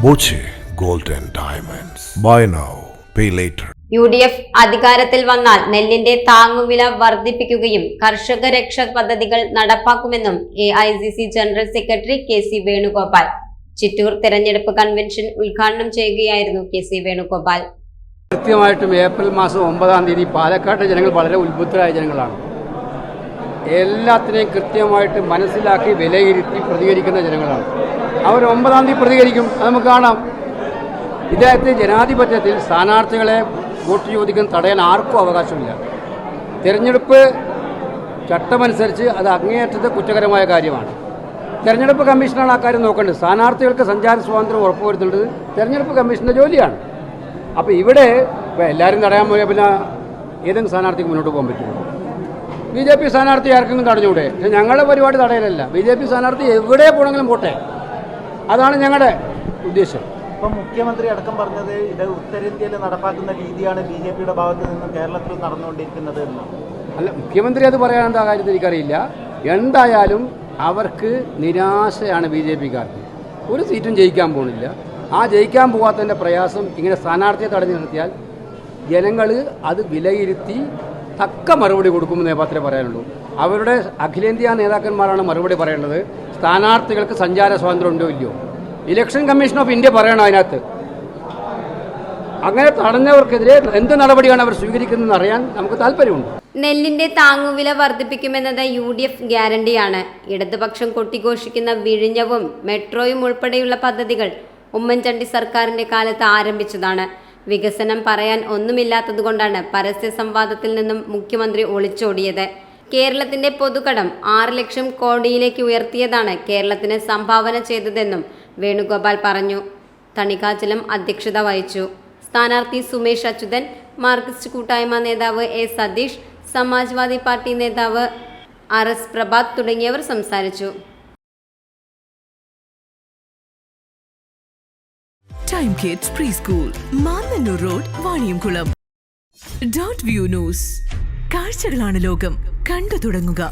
Boche gold and diamonds. Buy now pay later. UDF അധികാരത്തിൽ വന്നാൽ നെല്ലിന്റെ താങ്ങുവില വർദ്ധിപ്പിക്കുകയും കർഷക രക്ഷാ പദ്ധതികൾ നടപ്പാക്കുമെന്നും AICC general secretary KC Venugopal Chittur തെരഞ്ഞെടുപ്പ് കൺവെൻഷൻ ഉദ്ഘാടനം ചെയ്യുകയായിരുന്നു KC വേണുഗോപാൽ. കൃത്യമായിട്ടും ഏപ്രിൽ മാസം 9-ാം തീയതി പാലക്കാട്ടെ ജനങ്ങൾ വളരെ ഉത്ബുദ്ധരായ ജനങ്ങളാണ്. എല്ലാത്തിനെയും കൃത്യമായിട്ട് മനസ്സിലാക്കി വിലയിരുത്തി പ്രതികരിക്കുന്ന ജനങ്ങളാണ്. അവർ 9-ാം തീയതി പ്രതികരിക്കും, അത് നമുക്ക് കാണാം. ഇദ്ദേഹത്തെ ജനാധിപത്യത്തിൽ സ്ഥാനാർത്ഥികളെ വോട്ട് ചോദിക്കുന്ന തടയാൻ ആർക്കും അവകാശമില്ല. തിരഞ്ഞെടുപ്പ് ചട്ടമനുസരിച്ച് അത് അങ്ങേയറ്റത്തെ കുറ്റകരമായ കാര്യമാണ്. തിരഞ്ഞെടുപ്പ് കമ്മീഷനാണ് ആ കാര്യം നോക്കേണ്ടത്. സ്ഥാനാർത്ഥികൾക്ക് സഞ്ചാര സ്വാതന്ത്ര്യം ഉറപ്പുവരുത്തേണ്ടത് തിരഞ്ഞെടുപ്പ് കമ്മീഷൻ്റെ ജോലിയാണ്. അപ്പോൾ ഇവിടെ ഇപ്പോൾ എല്ലാവരും തടയാൻ പോയാൽ പിന്നെ ഏതെങ്കിലും സ്ഥാനാർത്ഥിക്ക് മുന്നോട്ട് പോകാൻ പറ്റുമോ? BJP സ്ഥാനാർത്ഥി ആർക്കെങ്കിലും തടഞ്ഞൂടെ? പക്ഷേ ഞങ്ങളുടെ പരിപാടി തടയലല്ല. BJP സ്ഥാനാർത്ഥി എവിടെ പോകണമെങ്കിലും പോട്ടെ, അതാണ് ഞങ്ങളുടെ ഉദ്ദേശം. ഇപ്പം മുഖ്യമന്ത്രി അടക്കം പറഞ്ഞത് ഇത് ഉത്തരേന്ത്യയിൽ നടപ്പാക്കുന്ന രീതിയാണ് BJPയുടെ ഭാഗത്ത് നിന്നും കേരളത്തിൽ നടന്നുകൊണ്ടിരിക്കുന്നത് എന്ന്. അല്ല, മുഖ്യമന്ത്രി അത് പറയാൻ എന്താ കാര്യത്തിൽ എനിക്കറിയില്ല. എന്തായാലും അവർക്ക് നിരാശയാണ് BJPക്കാർക്ക്. ഒരു സീറ്റും ജയിക്കാൻ പോകുന്നില്ല. ആ ജയിക്കാൻ പോകാത്തതിൻ്റെ പ്രയാസം ഇങ്ങനെ സ്ഥാനാർത്ഥിയെ തടഞ്ഞു നിർത്തിയാൽ ജനങ്ങൾ അത് വിലയിരുത്തി തക്ക മറുപടി കൊടുക്കുമെന്ന് മാത്രമേ പറയാനുള്ളൂ. അവരുടെ അഖിലേന്ത്യാ നേതാക്കന്മാരാണ് മറുപടി പറയേണ്ടത്. സ്ഥാനാർത്ഥികൾക്ക് സഞ്ചാര സ്വാതന്ത്ര്യം ഉണ്ടോ ഇല്ലയോ? ഇലക്ഷൻ കമ്മീഷൻ ഓഫ് ഇന്ത്യ പറയണം അതിനകത്ത്. അങ്ങനെ തടഞ്ഞവർക്കെതിരെ എന്ത് നടപടിയാണ് അവർ സ്വീകരിക്കുന്നതെന്ന് അറിയാൻ നമുക്ക് താല്പര്യമുണ്ട്. നെല്ലിന്റെ താങ്ങുവില വർദ്ധിപ്പിക്കുമെന്നത് UDF ഗ്യാരണ്ടിയാണ്. ഇടതുപക്ഷം കൊട്ടിഘോഷിക്കുന്ന വിഴിഞ്ഞവും മെട്രോയും ഉൾപ്പെടെയുള്ള പദ്ധതികൾ ഉമ്മൻചാണ്ടി സർക്കാരിന്റെ കാലത്ത് ആരംഭിച്ചതാണ്. വികസനം പറയാൻ ഒന്നുമില്ലാത്തതുകൊണ്ടാണ് പരസ്യ സംവാദത്തിൽ നിന്നും മുഖ്യമന്ത്രി ഒളിച്ചോടിയത്. കേരളത്തിന്റെ പൊതുകടം 6 ലക്ഷം കോടിയിലേക്ക് ഉയർത്തിയതാണ് കേരളത്തിന് സംഭാവന ചെയ്തതെന്നും വേണുഗോപാൽ പറഞ്ഞു. തണികാചലം അധ്യക്ഷത വഹിച്ചു. സ്ഥാനാർത്ഥി സുമേഷ് അച്യുതൻ, മാർക്സിസ്റ്റ് കൂട്ടായ്മ നേതാവ് A സതീഷ്, സമാജ്വാദി പാർട്ടി നേതാവ് RS പ്രഭാത് തുടങ്ങിയവർ സംസാരിച്ചു. Time kids pre school, Mannannur road, Vaniyamkulam. Dot view news. കാഴ്ചകളാണ് ലോകം, കണ്ടു തുടങ്ങുക.